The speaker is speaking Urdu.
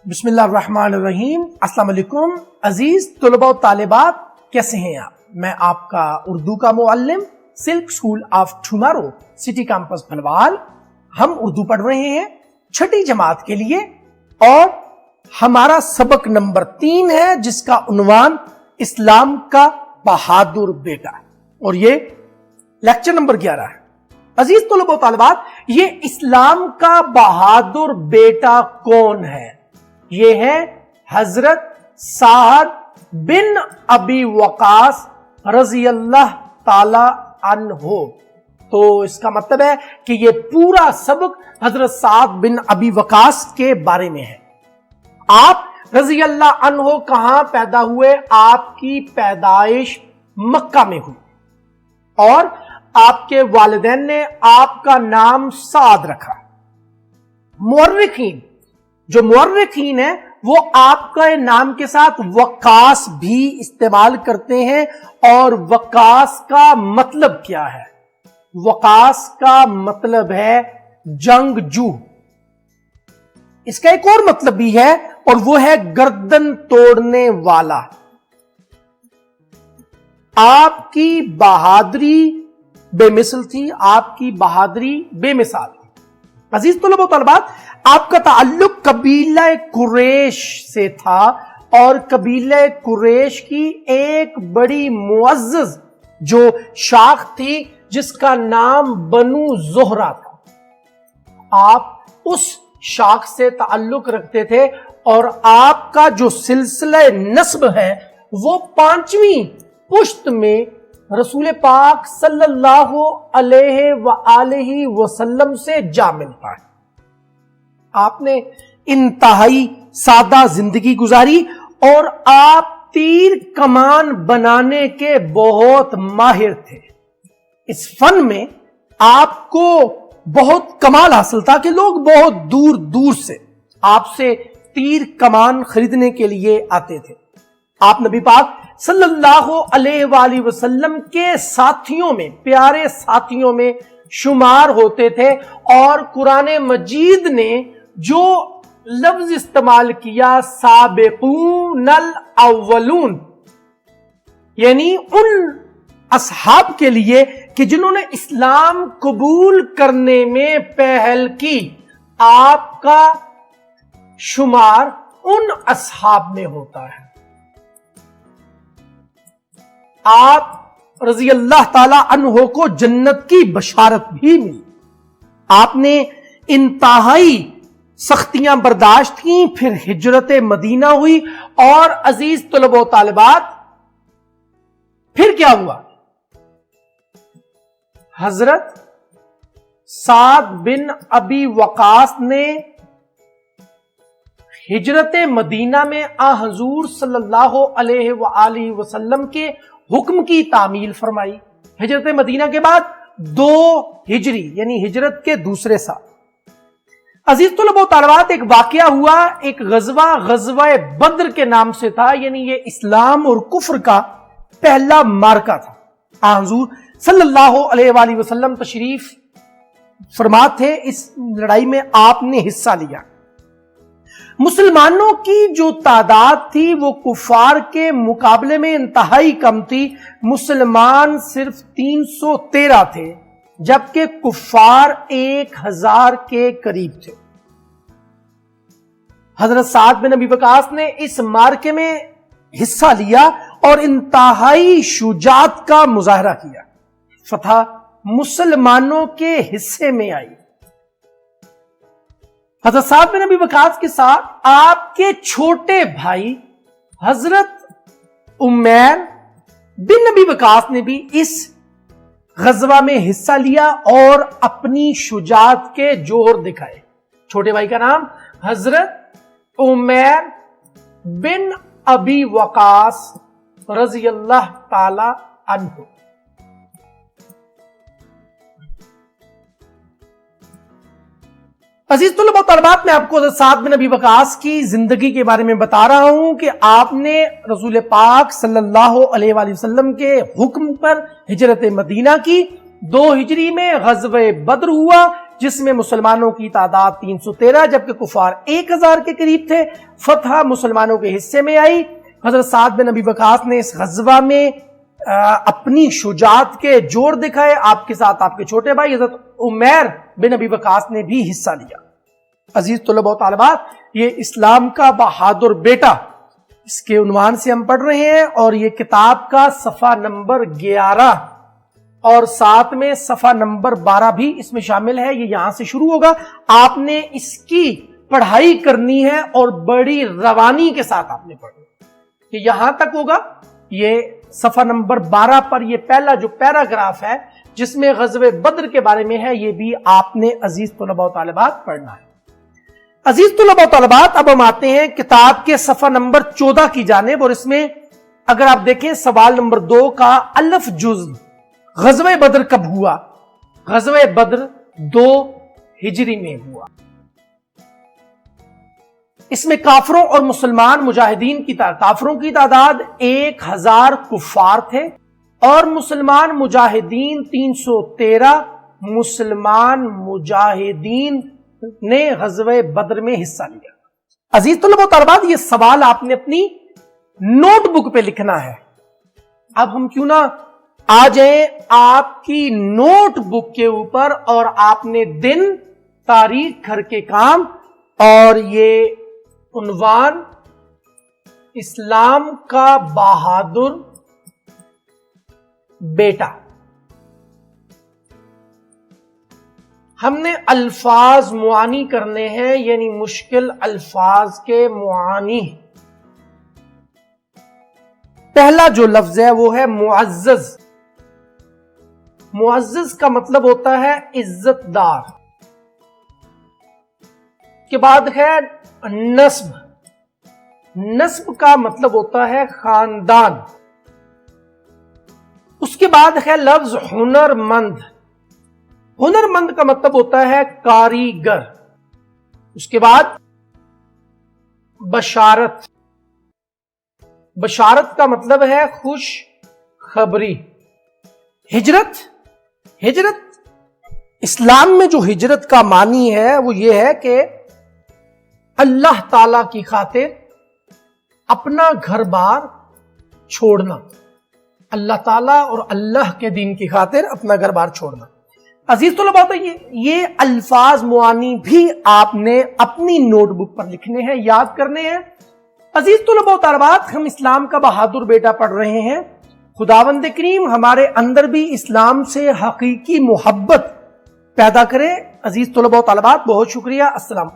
بسم اللہ الرحمن الرحیم۔ السلام علیکم عزیز طلباء و طالبات، کیسے ہیں آپ؟ میں آپ کا اردو کا معلم سلک school of tomorrow city campus Bhalwal. ہم اردو پڑھ رہے ہیں چھٹی جماعت کے لیے اور ہمارا سبق نمبر 3 ہے جس کا عنوان اسلام کا بہادر بیٹا، اور یہ لیکچر نمبر 11 ہے۔ عزیز طلباء و طالبات، یہ اسلام کا بہادر بیٹا کون ہے؟ یہ ہے حضرت سعد بن ابی وقاص رضی اللہ تعالی عنہ۔ تو اس کا مطلب ہے کہ یہ پورا سبق حضرت سعد بن ابی وقاص کے بارے میں ہے۔ آپ رضی اللہ عنہ کہاں پیدا ہوئے؟ آپ کی پیدائش مکہ میں ہوئی اور آپ کے والدین نے آپ کا نام سعد رکھا۔ مورخین ہیں وہ آپ کا نام کے ساتھ وقاص بھی استعمال کرتے ہیں، اور وقاص کا مطلب کیا ہے؟ وقاص کا مطلب ہے جنگجو۔ اس کا ایک اور مطلب بھی ہے اور وہ ہے گردن توڑنے والا۔ آپ کی بہادری بے مثل تھی، آپ کی بہادری بے مثال تھی۔ عزیز طلباء و طالبات، آپ کا تعلق قبیلہ قریش سے تھا، اور قبیلہ قریش کی ایک بڑی معزز جو شاخ تھی جس کا نام بنو زہرہ تھا۔ آپ اس شاخ سے تعلق رکھتے تھے، اور آپ کا جو سلسلہ نسب ہے وہ 5ویں پشت میں رسول پاک صلی اللہ علیہ وآلہ وسلم سے جا ملتا ہے۔ آپ نے انتہائی سادہ زندگی گزاری، اور آپ تیر کمان بنانے کے بہت ماہر تھے۔ اس فن میں آپ کو بہت کمال حاصل تھا کہ لوگ بہت دور دور سے آپ سے تیر کمان خریدنے کے لیے آتے تھے۔ آپ نبی پاک صلی اللہ علیہ وآلہ وسلم کے ساتھیوں میں، پیارے ساتھیوں میں شمار ہوتے تھے، اور قرآن مجید نے جو لفظ استعمال کیا سابقون الاولون، یعنی ان اصحاب کے لیے کہ جنہوں نے اسلام قبول کرنے میں پہل کی، آپ کا شمار ان اصحاب میں ہوتا ہے۔ آپ رضی اللہ تعالی عنہ کو جنت کی بشارت بھی ملی۔ آپ نے انتہائی سختیاں برداشت کی، پھر ہجرت مدینہ ہوئی، اور عزیز طلباء و طالبات پھر کیا ہوا؟ حضرت سعد بن ابی وقاص نے ہجرت مدینہ میں حضور صلی اللہ علیہ وآلہ وسلم کے حکم کی تعمیل فرمائی۔ ہجرت مدینہ کے بعد 2 ہجری یعنی ہجرت کے دوسرے سال، عزیز طلباء و طالبات، ایک واقعہ ہوا۔ ایک غزوہ بدر کے نام سے تھا، یعنی یہ اسلام اور کفر کا پہلا معرکہ تھا۔ حضور صلی اللہ علیہ وآلہ وسلم تشریف فرما تھے، اس لڑائی میں آپ نے حصہ لیا۔ مسلمانوں کی جو تعداد تھی وہ کفار کے مقابلے میں انتہائی کم تھی۔ مسلمان صرف 313 تھے، جبکہ کفار 1000 کے قریب تھے۔ حضرت سعد بن ابی وقاص نے اس معرکے میں حصہ لیا اور انتہائی شجاعت کا مظاہرہ کیا۔ فتح مسلمانوں کے حصے میں آئی۔ حضرت سعد بن ابی وقاص کے ساتھ آپ کے چھوٹے بھائی حضرت عمیر بن ابی وقاص نے بھی اس غزوہ میں حصہ لیا اور اپنی شجاعت کے جوہر دکھائے۔ چھوٹے بھائی کا نام حضرت عمیر بن ابی وقاص رضی اللہ تعالی عنہ۔ عزیز طلباء و طالبات، میں آپ کو حضرت سعد بن ابی وقاص کی زندگی کے بارے میں بتا رہا ہوں کہ آپ نے رسول پاک صلی اللہ علیہ وآلہ وسلم کے حکم پر ہجرت مدینہ کی۔ 2 ہجری میں غزوہ بدر ہوا، جس میں مسلمانوں کی تعداد 313 جبکہ کفار 1000 کے قریب تھے۔ فتح مسلمانوں کے حصے میں آئی۔ حضرت سعد بن ابی وقاص نے اس غزوہ میں اپنی شجاعت کے جوڑ دکھائے، آپ کے ساتھ آپ کے چھوٹے بھائی حضرت عمیر بن ابی وقاص نے بھی حصہ لیا۔ عزیز طلباء و طالبات، یہ اسلام کا بہادر بیٹا، اس کے عنوان سے ہم پڑھ رہے ہیں، اور یہ کتاب کا صفحہ نمبر 11 اور ساتھ میں صفحہ نمبر 12 بھی اس میں شامل ہے۔ یہ یہاں سے شروع ہوگا، آپ نے اس کی پڑھائی کرنی ہے اور بڑی روانی کے ساتھ آپ نے پڑھنا ہے۔ یہ یہاں تک ہوگا، یہ صفحہ نمبر 12 پر یہ پہلا جو پیراگراف ہے جس میں غزوہ بدر کے بارے میں ہے، یہ بھی آپ نے عزیز طلباء و طالبات پڑھنا ہے۔ عزیز طلباء و طالبات، اب ہم آتے ہیں کتاب کے صفحہ نمبر 14 کی جانب، اور اس میں اگر آپ دیکھیں سوال نمبر 2 کا الف جزء غزوہ بدر کب ہوا؟ غزوہ بدر 2 ہجری میں ہوا۔ اس میں کافروں اور مسلمان مجاہدین کی کافروں کی تعداد 1000 کفار تھے اور مسلمان مجاہدین 313 مسلمان مجاہدین نے غزوہ بدر میں حصہ لیا۔ عزیز طلباء و طالبات، یہ سوال آپ نے اپنی نوٹ بک پہ لکھنا ہے۔ اب ہم کیوں نہ آ جائیں آپ کی نوٹ بک کے اوپر، اور آپ نے دن تاریخ گھر کے کام، اور یہ عنوان اسلام کا بہادر بیٹا۔ ہم نے الفاظ معانی کرنے ہیں، یعنی مشکل الفاظ کے معانی۔ پہلا جو لفظ ہے وہ ہے معزز۔ معزز کا مطلب ہوتا ہے عزت دار۔ کے بعد ہے نسب۔ نسب کا مطلب ہوتا ہے خاندان۔ اس کے بعد ہے لفظ ہنرمند۔ ہنرمند کا مطلب ہوتا ہے کاریگر۔ اس کے بعد بشارت۔ بشارت کا مطلب ہے خوش خبری۔ ہجرت۔ ہجرت اسلام میں جو ہجرت کا معنی ہے وہ یہ ہے کہ اللہ تعالی کی خاطر اپنا گھر بار چھوڑنا، اللہ تعالیٰ اور اللہ کے دین کی خاطر اپنا گھر بار چھوڑنا۔ عزیز طلباء، یہ الفاظ معانی بھی آپ نے اپنی نوٹ بک پر لکھنے ہیں، یاد کرنے ہیں۔ عزیز طلباء و طالبات، ہم اسلام کا بہادر بیٹا پڑھ رہے ہیں۔ خداوند کریم ہمارے اندر بھی اسلام سے حقیقی محبت پیدا کرے۔ عزیز طلباء و طالبات، بہت شکریہ۔ السلام۔